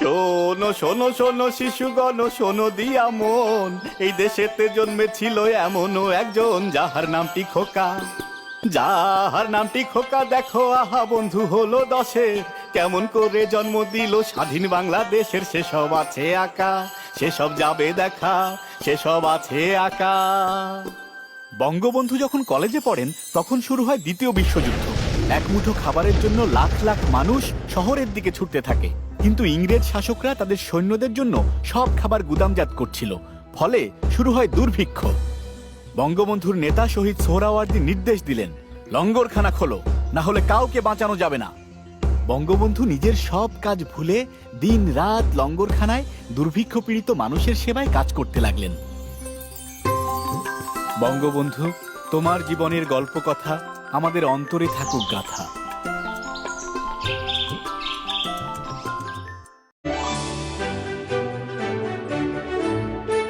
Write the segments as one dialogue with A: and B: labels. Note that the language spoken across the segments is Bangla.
A: শোনো শোনো শোনো শিশুগণ শোনো দিয়া মন, এই দেশেতে জন্মেছিল এমনও একজন যাহার নামটি খোকা। যাহার নামটি খোকা দেখো আহা বন্ধু হলো 10, কেমন করে জন্ম দিল স্বাধীন বাংলাদেশের সেসব আছে আঁকা, সেসব যাবে দেখা, সেসব আছে আঁকা। বঙ্গবন্ধু যখন কলেজে পড়েন তখন শুরু হয় দ্বিতীয় বিশ্বযুদ্ধ। এক মুঠো খাবারের জন্য লাখ লাখ মানুষ শহরের দিকে ছুটতে থাকে, কিন্তু ইংরেজ শাসকরা তাদের সৈন্যদের জন্য সব খাবার গুদামজাত করছিল, ফলে শুরু হয় দুর্ভিক্ষ। বঙ্গবন্ধুর নেতা শহীদ সোহরাওয়ার্দী নির্দেশ দিলেন, লঙ্গরখানা খোলো, না হলে কাউকে বাঁচানো যাবে না। বঙ্গবন্ধু নিজের সব কাজ ভুলে দিন রাত লঙ্গরখানায় দুর্ভিক্ষ পীড়িত মানুষের সেবায় কাজ করতে লাগলেন। বঙ্গবন্ধু, তোমার জীবনের গল্প কথা আমাদের অন্তরে থাকুক গাথা।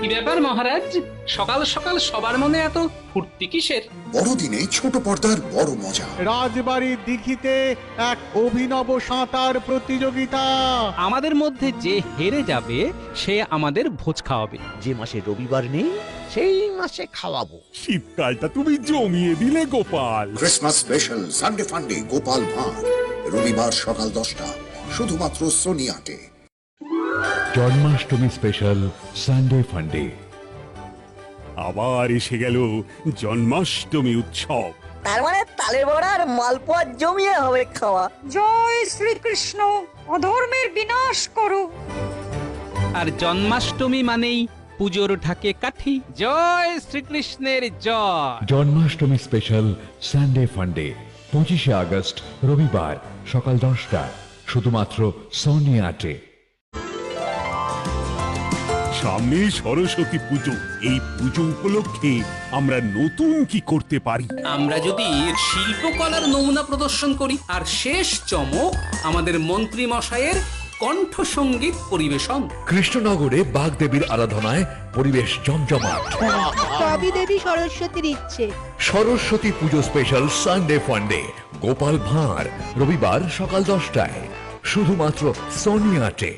B: কি ব্যাপার মহারাজ, সকাল সকাল সবার মনে এত ফুর্তি কিসের?
C: বড়দিনে ছোট পর্দার বড় মজা।
D: রাজবাড়ির দিঘিতে এক অভিনব সাঁতার প্রতিযোগিতা।
E: আমাদের মধ্যে যে হেরে যাবে সে আমাদের ভোজ খাওয়াবে।
F: যে মাসে রবিবার নেই সেই মাসে খাওয়াবো।
G: শীতকালটা তুমি জমিয়ে দিলে গোপাল।
C: ক্রিসমাস স্পেশাল সানডে ফান্ডে গোপাল ভাঁড়, রবিবার সকাল 10টা, শুধুমাত্র সোনিয়াতে।
H: জন্মাষ্টমী স্পেশাল সানডে ফান্ডে।
G: আবার এসে গেল জন্মাষ্টমী উৎসব।
I: তার মানে তালের বড়া আর মালপোয়া জমিয়ে হবে খাওয়া।
J: জয় শ্রীকৃষ্ণ, অধর্মের বিনাশ করো।
E: আর জন্মাষ্টমী মানেই পুজোর ঢাকে কাঠি। জয় শ্রীকৃষ্ণের জয়।
H: জন্মাষ্টমী স্পেশাল সানডে ফান্ডে 25শে আগস্ট রবিবার সকাল 10টা, শুধুমাত্র সোনিয়াতে।
G: সামনে সরস্বতী পুজো, এই পুজো উপলক্ষে আমরা নতুন কি করতে পারি?
B: আমরা যদি শিল্পকলার নমুনা প্রদর্শন করি, আর শেষ চমক আমাদের মন্ত্রী মশাইয়ের কণ্ঠ সঙ্গীত পরিবেশন।
H: কৃষ্ণনগরে বাগদেবীর আরাধনায় পরিবেশ জমজমাট।
J: কবি দেবী সরস্বতীর ইচ্ছে।
H: সরস্বতী পুজো স্পেশাল সানডে ফান্ডে গোপাল ভাঁড়, রবিবার সকাল 10টায়, শুধুমাত্র সোনিয়াতে।